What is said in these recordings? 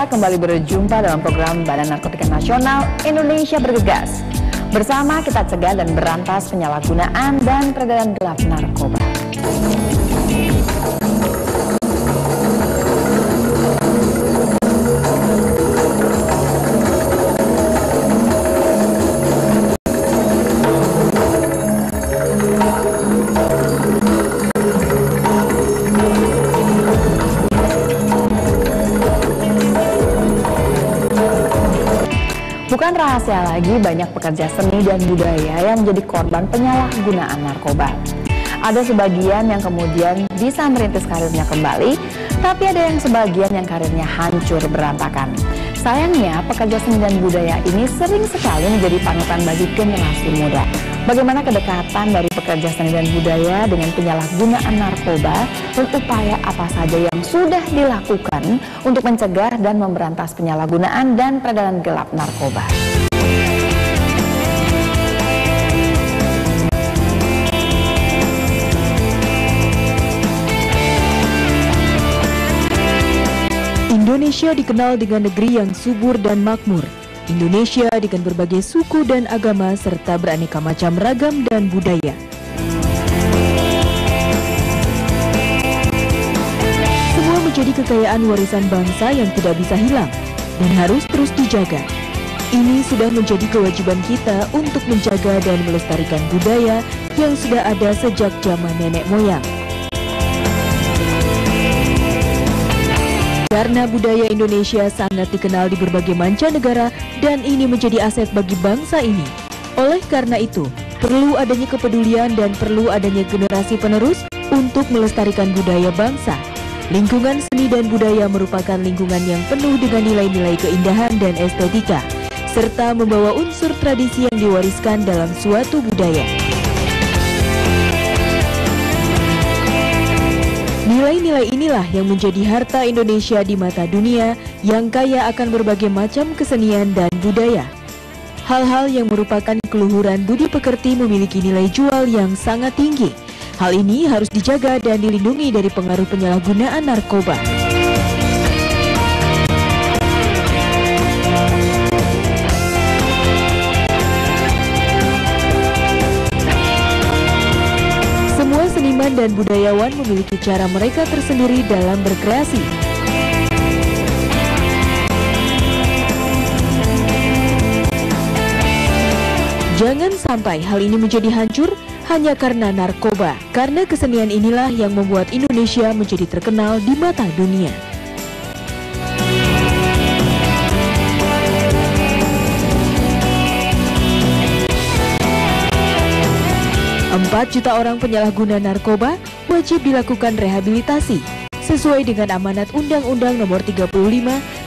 Kita kembali berjumpa dalam program Badan Narkotika Nasional Indonesia Bergegas. Bersama kita cegah dan berantas penyalahgunaan dan peredaran gelap narkoba. Bukan rahasia lagi, banyak pekerja seni dan budaya yang menjadi korban penyalahgunaan narkoba. Ada sebagian yang kemudian bisa merintis karirnya kembali, tapi ada yang sebagian yang karirnya hancur berantakan. Sayangnya, pekerja seni dan budaya ini sering sekali menjadi panutan bagi generasi muda. Bagaimana kedekatan dari pekerja seni dan budaya dengan penyalahgunaan narkoba dan upaya apa saja yang sudah dilakukan untuk mencegah dan memberantas penyalahgunaan dan peredaran gelap narkoba. Indonesia dikenal dengan negeri yang subur dan makmur. Indonesia dengan berbagai suku dan agama serta beraneka macam ragam dan budaya. Semua menjadi kekayaan warisan bangsa yang tidak bisa hilang dan harus terus dijaga. Ini sudah menjadi kewajiban kita untuk menjaga dan melestarikan budaya yang sudah ada sejak zaman nenek moyang. Karena budaya Indonesia sangat dikenal di berbagai mancanegara dan ini menjadi aset bagi bangsa ini. Oleh karena itu, perlu adanya kepedulian dan perlu adanya generasi penerus untuk melestarikan budaya bangsa. Lingkungan seni dan budaya merupakan lingkungan yang penuh dengan nilai-nilai keindahan dan estetika, serta membawa unsur tradisi yang diwariskan dalam suatu budaya. Nilai-nilai inilah yang menjadi harta Indonesia di mata dunia yang kaya akan berbagai macam kesenian dan budaya. Hal-hal yang merupakan keluhuran budi pekerti memiliki nilai jual yang sangat tinggi. Hal ini harus dijaga dan dilindungi dari pengaruh penyalahgunaan narkoba. Seniman dan budayawan memiliki cara mereka tersendiri dalam berkreasi. Jangan sampai hal ini menjadi hancur hanya karena narkoba, karena kesenian inilah yang membuat Indonesia menjadi terkenal di mata dunia. 4 juta orang penyalahguna narkoba wajib dilakukan rehabilitasi sesuai dengan amanat Undang-Undang Nomor 35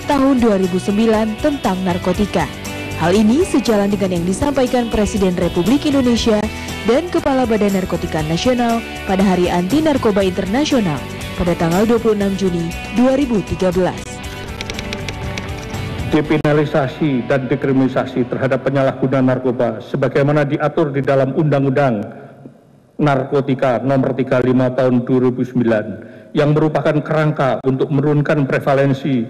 Tahun 2009 tentang narkotika. Hal ini sejalan dengan yang disampaikan Presiden Republik Indonesia dan Kepala Badan Narkotika Nasional pada Hari Anti Narkoba Internasional pada tanggal 26 Juni 2013. Dekriminalisasi dan dekriminalisasi terhadap penyalahgunaan narkoba sebagaimana diatur di dalam Undang-Undang Narkotika Nomor 35 Tahun 2009 yang merupakan kerangka untuk menurunkan prevalensi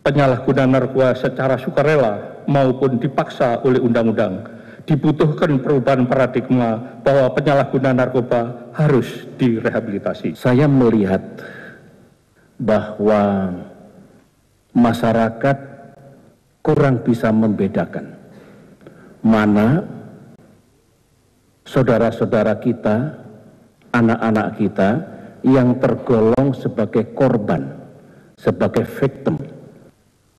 penyalahgunaan narkoba secara sukarela maupun dipaksa oleh undang-undang. Dibutuhkan perubahan paradigma bahwa penyalahgunaan narkoba harus direhabilitasi. Saya melihat bahwa masyarakat kurang bisa membedakan mana saudara-saudara kita, anak-anak kita yang tergolong sebagai korban, sebagai victim.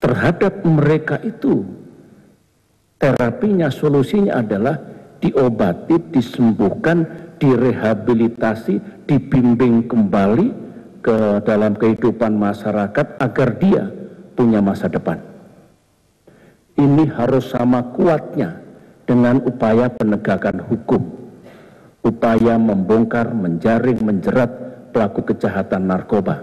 Terhadap mereka itu, terapinya, solusinya adalah diobati, disembuhkan, direhabilitasi, dibimbing kembali ke dalam kehidupan masyarakat agar dia punya masa depan. Ini harus sama kuatnya dengan upaya penegakan hukum. Upaya membongkar, menjaring, menjerat pelaku kejahatan narkoba.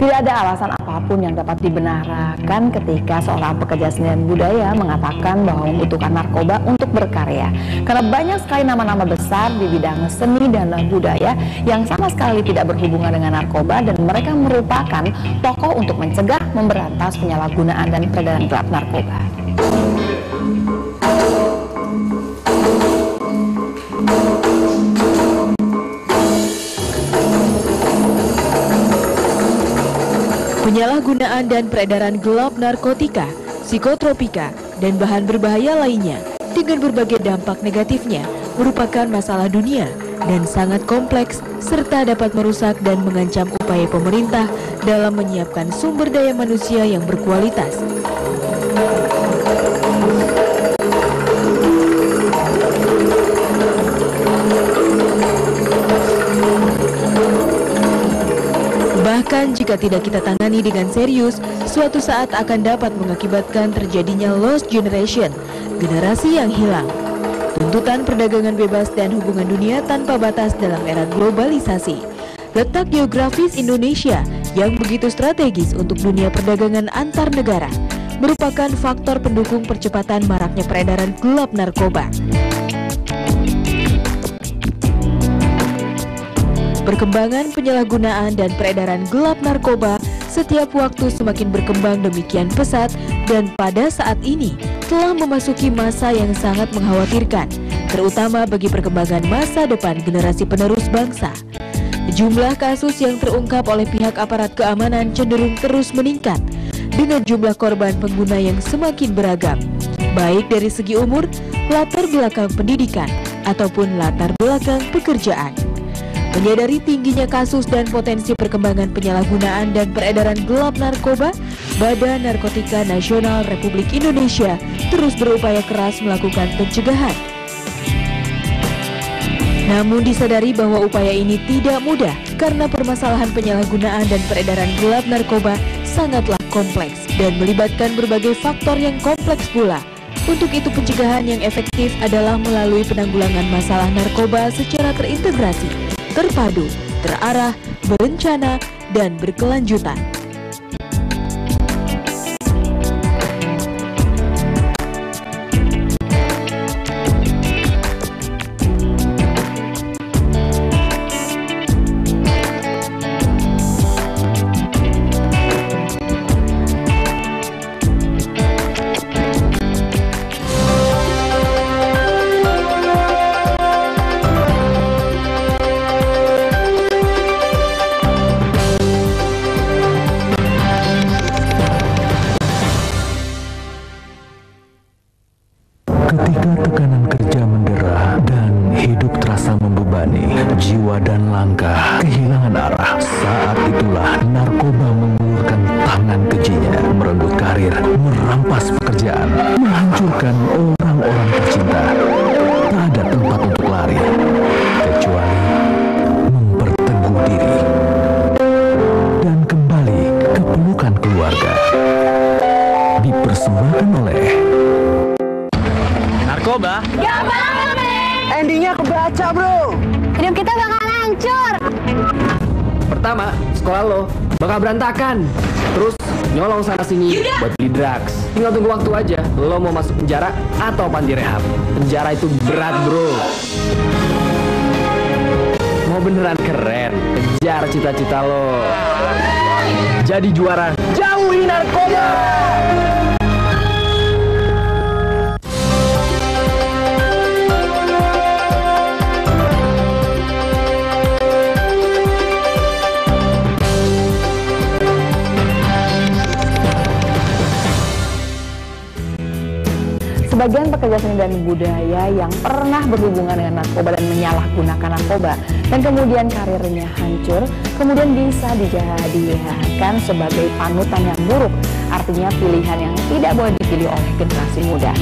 Tidak ada alasan apapun yang dapat dibenarkan ketika seorang pekerja seni dan budaya mengatakan bahwa membutuhkan narkoba untuk berkarya. Karena banyak sekali nama-nama besar di bidang seni dan budaya yang sama sekali tidak berhubungan dengan narkoba, dan mereka merupakan tokoh untuk mencegah, memberantas penyalahgunaan dan peredaran gelap narkoba. Penyalahgunaan dan peredaran gelap narkotika, psikotropika, dan bahan berbahaya lainnya dengan berbagai dampak negatifnya merupakan masalah dunia dan sangat kompleks serta dapat merusak dan mengancam upaya pemerintah dalam menyiapkan sumber daya manusia yang berkualitas. Bahkan jika tidak kita tangani dengan serius, suatu saat akan dapat mengakibatkan terjadinya lost generation, generasi yang hilang. Tuntutan perdagangan bebas dan hubungan dunia tanpa batas dalam era globalisasi. Letak geografis Indonesia yang begitu strategis untuk dunia perdagangan antar negara merupakan faktor pendukung percepatan maraknya peredaran gelap narkoba. Perkembangan penyalahgunaan dan peredaran gelap narkoba setiap waktu semakin berkembang demikian pesat, dan pada saat ini telah memasuki masa yang sangat mengkhawatirkan, terutama bagi perkembangan masa depan generasi penerus bangsa. Jumlah kasus yang terungkap oleh pihak aparat keamanan cenderung terus meningkat, dengan jumlah korban pengguna yang semakin beragam, baik dari segi umur, latar belakang pendidikan, ataupun latar belakang pekerjaan. Menyadari tingginya kasus dan potensi perkembangan penyalahgunaan dan peredaran gelap narkoba, Badan Narkotika Nasional Republik Indonesia terus berupaya keras melakukan pencegahan. Namun disadari bahwa upaya ini tidak mudah karena permasalahan penyalahgunaan dan peredaran gelap narkoba sangatlah kompleks dan melibatkan berbagai faktor yang kompleks pula. Untuk itu pencegahan yang efektif adalah melalui penanggulangan masalah narkoba secara terintegrasi, terpadu, terarah, berencana, dan berkelanjutan. Ketika tekanan kerja mendera dan hidup terasa membebani, jiwa dan langkah kehilangan arah, saat itulah narkoba mengulurkan tangan kejinya, merenggut karir, merampas pekerjaan, menghancurkan orang-orang tercinta. Tak ada tempat untuk lari, kecuali memperteguh diri dan kembali ke pelukan keluarga. Dipersembahkan oleh narkoba. Gak banget, men. Endingnya kebaca, bro. Hidup kita bakal hancur. Pertama, sekolah lo bakal berantakan. Terus nyolong sana sini buat beli drugs. Tinggal tunggu waktu aja. Lo mau masuk penjara atau panti rehab. Penjara itu berat, bro. Mau beneran keren, kejar cita-cita lo. Jadi juara, jauhi narkoba. Sebagian pekerja seni dan budaya yang pernah berhubungan dengan narkoba dan menyalahgunakan narkoba dan kemudian karirnya hancur, kemudian bisa dijadikan sebagai panutan yang buruk, artinya pilihan yang tidak boleh dipilih oleh generasi muda.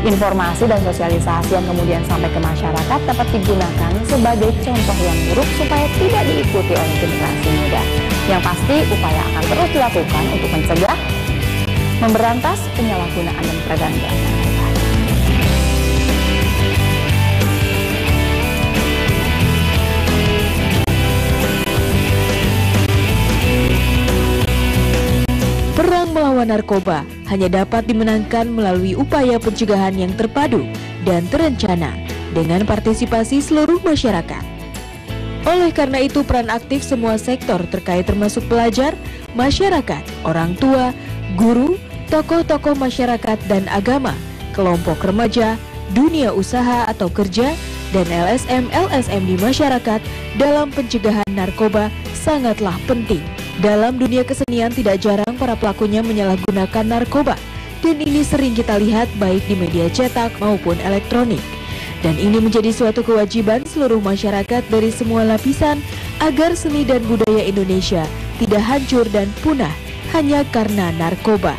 Informasi dan sosialisasi yang kemudian sampai ke masyarakat dapat digunakan sebagai contoh yang buruk supaya tidak diikuti oleh generasi muda. Yang pasti upaya akan terus dilakukan untuk mencegah, memberantas penyalahgunaan dan peredaran narkoba. Perang melawan narkoba hanya dapat dimenangkan melalui upaya pencegahan yang terpadu dan terencana dengan partisipasi seluruh masyarakat. Oleh karena itu, peran aktif semua sektor terkait termasuk pelajar, masyarakat, orang tua, guru, tokoh-tokoh masyarakat dan agama, kelompok remaja, dunia usaha atau kerja, dan LSM-LSM di masyarakat dalam pencegahan narkoba sangatlah penting. Dalam dunia kesenian tidak jarang para pelakunya menyalahgunakan narkoba, dan ini sering kita lihat baik di media cetak maupun elektronik. Dan ini menjadi suatu kewajiban seluruh masyarakat dari semua lapisan agar seni dan budaya Indonesia tidak hancur dan punah hanya karena narkoba.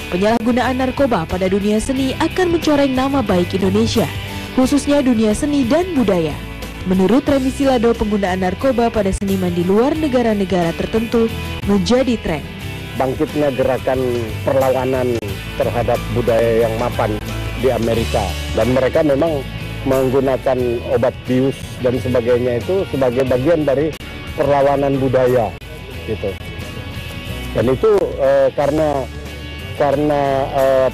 Penyalahgunaan narkoba pada dunia seni akan mencoreng nama baik Indonesia, khususnya dunia seni dan budaya. Menurut Remi Silado, penggunaan narkoba pada seniman di luar negara-negara tertentu menjadi tren. Bangkitnya gerakan perlawanan terhadap budaya yang mapan di Amerika, dan mereka memang menggunakan obat bius dan sebagainya itu sebagai bagian dari perlawanan budaya gitu. Dan itu karena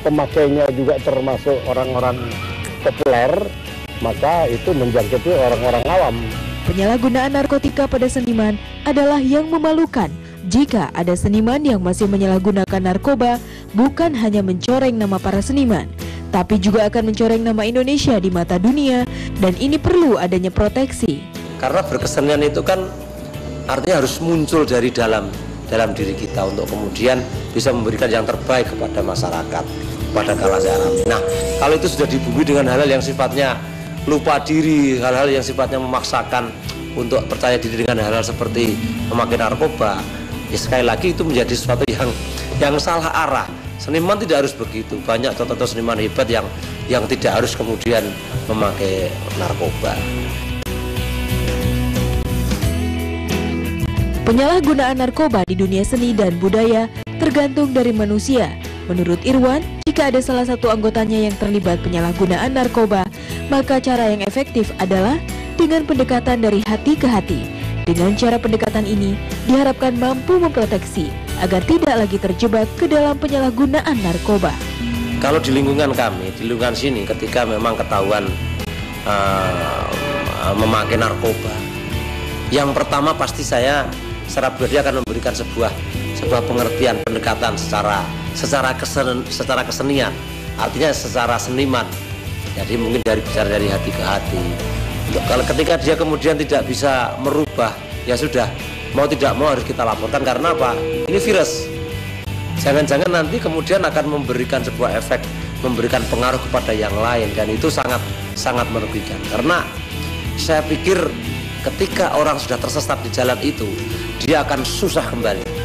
pemakainya juga termasuk orang-orang populer, maka itu menjangkiti orang-orang awam. Penyalahgunaan narkotika pada seniman adalah yang memalukan. Jika ada seniman yang masih menyalahgunakan narkoba, bukan hanya mencoreng nama para seniman, tapi juga akan mencoreng nama Indonesia di mata dunia, dan ini perlu adanya proteksi. Karena berkesenian itu kan artinya harus muncul dari dalam diri kita untuk kemudian bisa memberikan yang terbaik kepada masyarakat, pada kalayak. Nah, kalau itu sudah dibumbui dengan hal-hal yang sifatnya lupa diri, hal-hal yang sifatnya memaksakan untuk percaya diri dengan hal-hal seperti memakai narkoba, ya sekali lagi itu menjadi sesuatu yang salah arah. Seniman tidak harus begitu. Banyak contoh-contoh seniman hebat yang tidak harus kemudian memakai narkoba. Penyalahgunaan narkoba di dunia seni dan budaya tergantung dari manusia. Menurut Irwan, jika ada salah satu anggotanya yang terlibat penyalahgunaan narkoba, maka cara yang efektif adalah dengan pendekatan dari hati ke hati. Dengan cara pendekatan ini, diharapkan mampu memproteksi agar tidak lagi terjebak ke dalam penyalahgunaan narkoba. Kalau di lingkungan kami, di lingkungan sini, ketika memang ketahuan memakai narkoba, yang pertama pasti saya secara pribadi akan memberikan sebuah pengertian, pendekatan secara kesenian, artinya secara seniman. Jadi mungkin bicara dari hati ke hati. Kalau ketika dia kemudian tidak bisa merubah, ya sudah, mau tidak mau harus kita laporkan. Karena apa? Ini virus. Jangan-jangan nanti kemudian akan memberikan sebuah efek, memberikan pengaruh kepada yang lain, dan itu sangat merugikan. Karena saya pikir ketika orang sudah tersesat di jalan itu, dia akan susah kembali.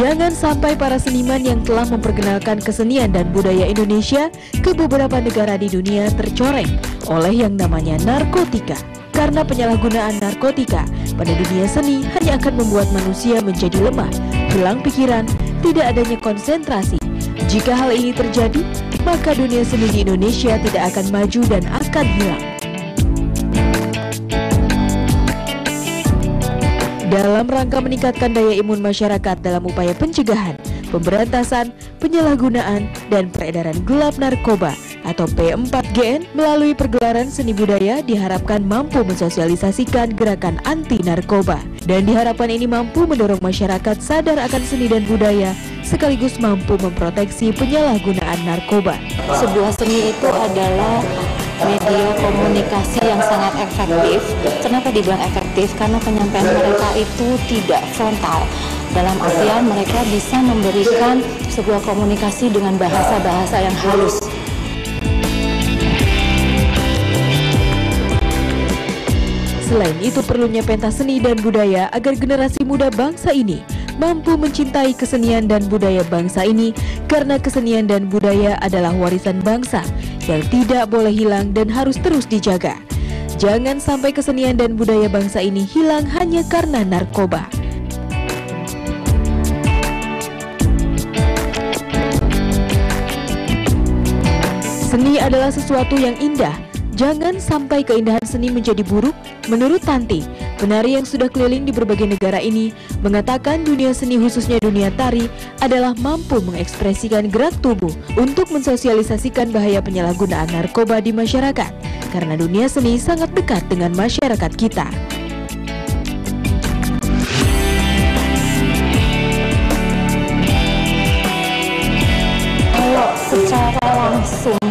Jangan sampai para seniman yang telah memperkenalkan kesenian dan budaya Indonesia ke beberapa negara di dunia tercoreng oleh yang namanya narkotika. Karena penyalahgunaan narkotika pada dunia seni hanya akan membuat manusia menjadi lemah, hilang pikiran, tidak adanya konsentrasi. Jika hal ini terjadi, maka dunia seni di Indonesia tidak akan maju dan akan hilang. Dalam rangka meningkatkan daya imun masyarakat dalam upaya pencegahan, pemberantasan, penyalahgunaan, dan peredaran gelap narkoba atau P4GN melalui pergelaran seni budaya diharapkan mampu mensosialisasikan gerakan anti narkoba, dan diharapkan ini mampu mendorong masyarakat sadar akan seni dan budaya sekaligus mampu memproteksi penyalahgunaan narkoba. Sebuah seni itu adalah media komunikasi yang sangat efektif. Kenapa dibilang efektif? Karena penyampaian mereka itu tidak frontal. Dalam artian mereka bisa memberikan sebuah komunikasi dengan bahasa-bahasa yang halus. Selain itu, perlunya pentas seni dan budaya agar generasi muda bangsa ini mampu mencintai kesenian dan budaya bangsa ini, karena kesenian dan budaya adalah warisan bangsa yang tidak boleh hilang dan harus terus dijaga. Jangan sampai kesenian dan budaya bangsa ini hilang hanya karena narkoba. Seni adalah sesuatu yang indah. Jangan sampai keindahan seni menjadi buruk. Menurut Tanti, Penari yang sudah keliling di berbagai negara ini mengatakan dunia seni khususnya dunia tari adalah mampu mengekspresikan gerak tubuh untuk mensosialisasikan bahaya penyalahgunaan narkoba di masyarakat, karena dunia seni sangat dekat dengan masyarakat kita. Kalau secara langsung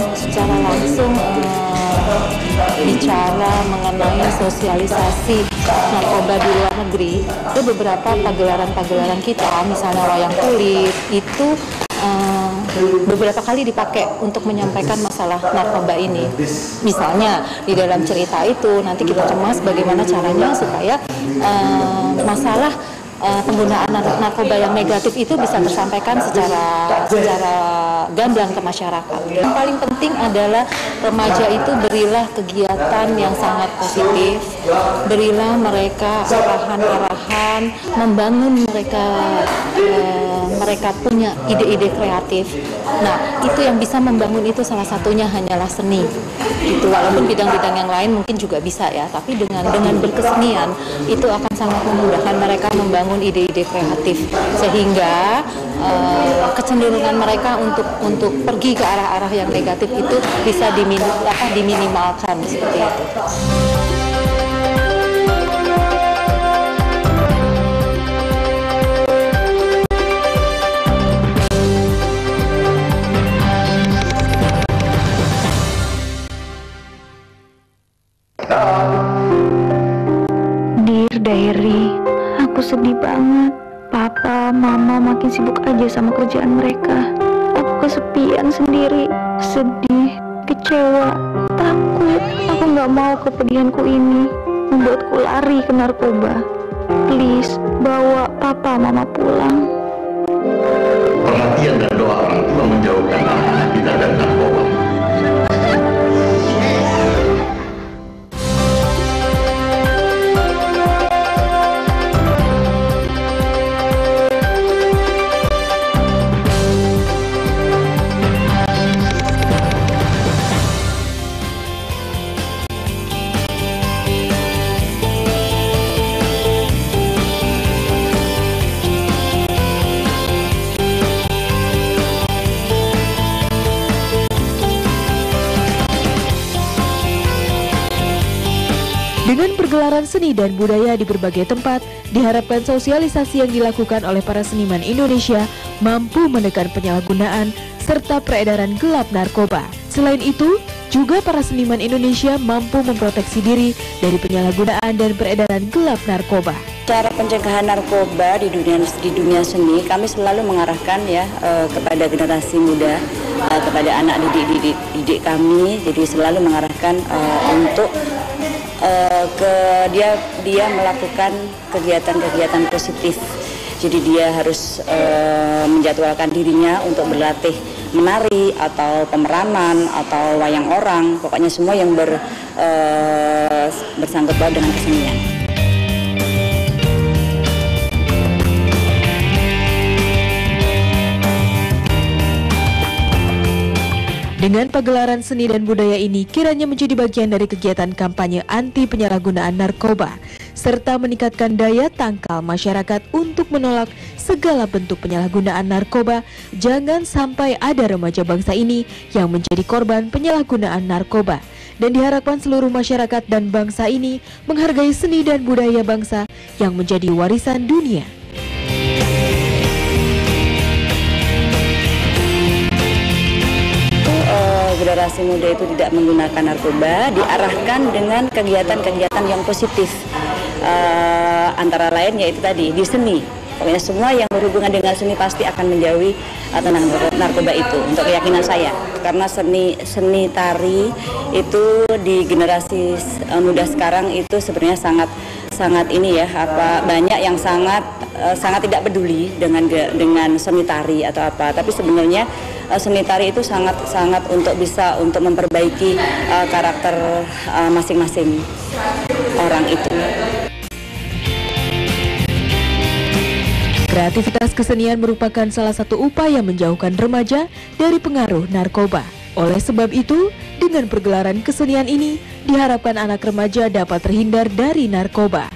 bicara mengenai sosialisasi narkoba di luar negeri, itu beberapa pagelaran-pagelaran kita, misalnya wayang kulit, itu beberapa kali dipakai untuk menyampaikan masalah narkoba ini. Misalnya di dalam cerita itu nanti kita kemas bagaimana caranya supaya masalah penggunaan narkoba yang negatif itu bisa tersampaikan secara gamblang ke masyarakat. Yang paling penting adalah remaja itu berilah kegiatan yang sangat positif, berilah mereka arahan-arahan, membangun mereka punya ide-ide kreatif. Nah, itu yang bisa membangun itu salah satunya hanyalah seni. Itu walaupun bidang-bidang yang lain mungkin juga bisa ya, tapi dengan berkesenian itu akan sangat memudahkan mereka membangun ide-ide kreatif, sehingga kecenderungan mereka untuk pergi ke arah-arah yang negatif itu bisa diminimalkan seperti itu. Dear Diary, aku sedih banget. Papa, Mama makin sibuk aja sama kerjaan mereka. Aku kesepian sendiri, sedih, kecewa, takut. Aku gak mau kepedihanku ini membuatku lari ke narkoba. Please, bawa Papa, Mama pulang. Perhatian dan doa orang tua menjauhkan anak kita dari narkoba. Dengan pergelaran seni dan budaya di berbagai tempat, diharapkan sosialisasi yang dilakukan oleh para seniman Indonesia mampu menekan penyalahgunaan serta peredaran gelap narkoba. Selain itu, juga para seniman Indonesia mampu memproteksi diri dari penyalahgunaan dan peredaran gelap narkoba. Cara pencegahan narkoba di dunia seni, kami selalu mengarahkan ya kepada generasi muda, kepada anak didik kami, jadi selalu mengarahkan untuk dia melakukan kegiatan-kegiatan positif. Jadi dia harus menjadwalkan dirinya untuk berlatih menari atau pemeranan atau wayang orang, pokoknya semua yang bersangkut paut dengan kesenian. Dengan pagelaran seni dan budaya ini kiranya menjadi bagian dari kegiatan kampanye anti penyalahgunaan narkoba, serta meningkatkan daya tangkal masyarakat untuk menolak segala bentuk penyalahgunaan narkoba. Jangan sampai ada remaja bangsa ini yang menjadi korban penyalahgunaan narkoba. Dan diharapkan seluruh masyarakat dan bangsa ini menghargai seni dan budaya bangsa yang menjadi warisan dunia. Generasi muda itu tidak menggunakan narkoba, diarahkan dengan kegiatan-kegiatan yang positif, antara lain yaitu tadi di seni. Pokoknya semua yang berhubungan dengan seni pasti akan menjauhi tentang narkoba itu, untuk keyakinan saya. Karena seni tari itu di generasi muda sekarang itu sebenarnya sangat ini ya, banyak yang sangat tidak peduli dengan seni tari atau apa. Tapi sebenarnya seni tari itu sangat untuk memperbaiki karakter masing-masing orang itu. Kreativitas kesenian merupakan salah satu upaya menjauhkan remaja dari pengaruh narkoba. Oleh sebab itu, dengan pergelaran kesenian ini, diharapkan anak remaja dapat terhindar dari narkoba.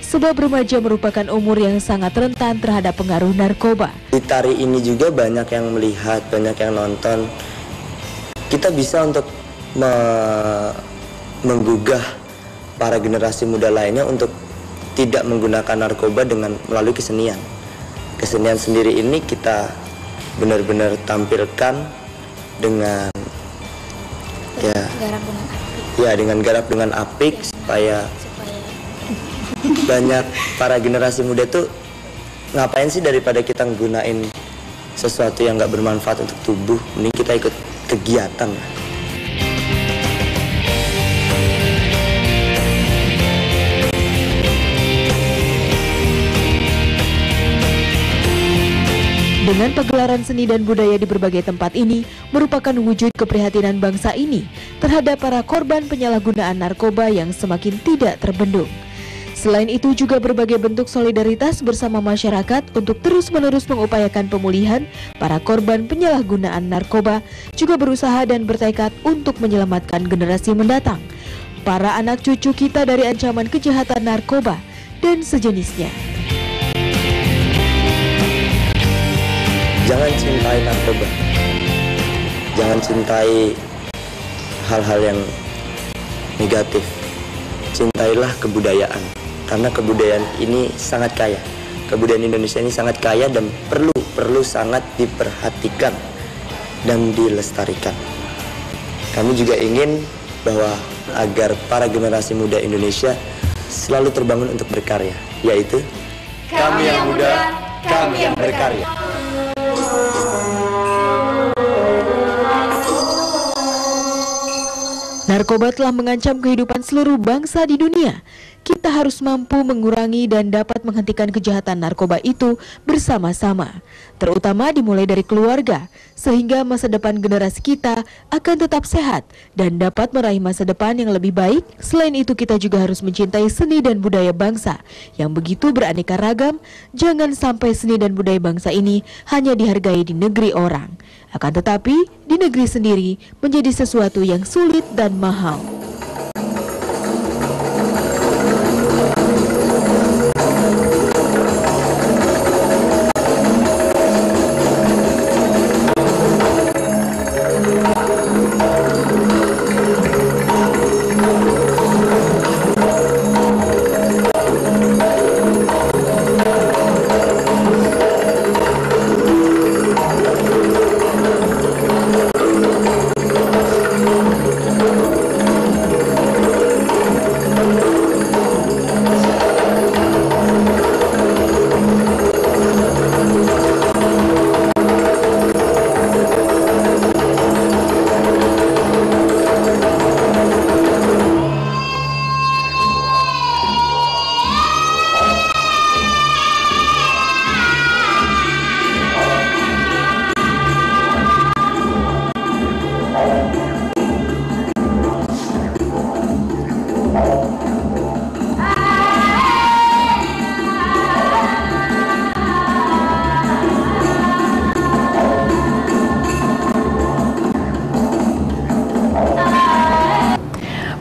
sebab remaja merupakan umur yang sangat rentan terhadap pengaruh narkoba. Di tari ini juga banyak yang melihat, banyak yang nonton. Kita bisa untuk menggugah para generasi muda lainnya untuk tidak menggunakan narkoba dengan melalui kesenian. Kesenian sendiri ini kita benar-benar tampilkan dengan dengan garap dengan apik supaya banyak para generasi muda tuh ngapain sih daripada kita nggunain sesuatu yang nggak bermanfaat untuk tubuh, mending kita ikut kegiatan. Dengan pagelaran seni dan budaya di berbagai tempat ini merupakan wujud keprihatinan bangsa ini terhadap para korban penyalahgunaan narkoba yang semakin tidak terbendung. Selain itu juga berbagai bentuk solidaritas bersama masyarakat untuk terus-menerus mengupayakan pemulihan para korban penyalahgunaan narkoba juga berusaha dan bertekad untuk menyelamatkan generasi mendatang, para anak cucu kita dari ancaman kejahatan narkoba dan sejenisnya. Jangan cintai narkoba, jangan cintai hal-hal yang negatif. Cintailah kebudayaan, karena kebudayaan ini sangat kaya. Kebudayaan Indonesia ini sangat kaya dan perlu sangat diperhatikan dan dilestarikan. Kami juga ingin bahwa agar para generasi muda Indonesia selalu terbangun untuk berkarya, yaitu kami yang muda, kami yang berkarya. Narkoba telah mengancam kehidupan seluruh bangsa di dunia. Kita harus mampu mengurangi dan dapat menghentikan kejahatan narkoba itu bersama-sama, terutama dimulai dari keluarga, sehingga masa depan generasi kita akan tetap sehat dan dapat meraih masa depan yang lebih baik. Selain itu, kita juga harus mencintai seni dan budaya bangsa yang begitu beraneka ragam. Jangan sampai seni dan budaya bangsa ini hanya dihargai di negeri orang, akan tetapi di negeri sendiri menjadi sesuatu yang sulit dan mahal.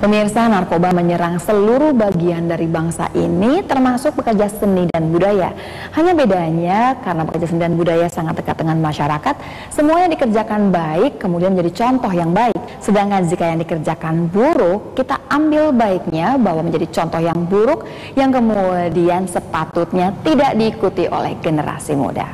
Pemirsa, narkoba menyerang seluruh bagian dari bangsa ini, termasuk pekerja seni dan budaya. Hanya bedanya karena pekerja seni dan budaya sangat dekat dengan masyarakat, semuanya dikerjakan baik, kemudian menjadi contoh yang baik. Sedangkan jika yang dikerjakan buruk, kita ambil baiknya bahwa menjadi contoh yang buruk, yang kemudian sepatutnya tidak diikuti oleh generasi muda.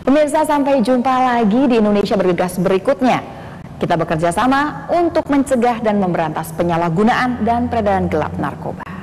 Pemirsa, sampai jumpa lagi di Indonesia Bergegas berikutnya. Kita bekerja sama untuk mencegah dan memberantas penyalahgunaan dan peredaran gelap narkoba.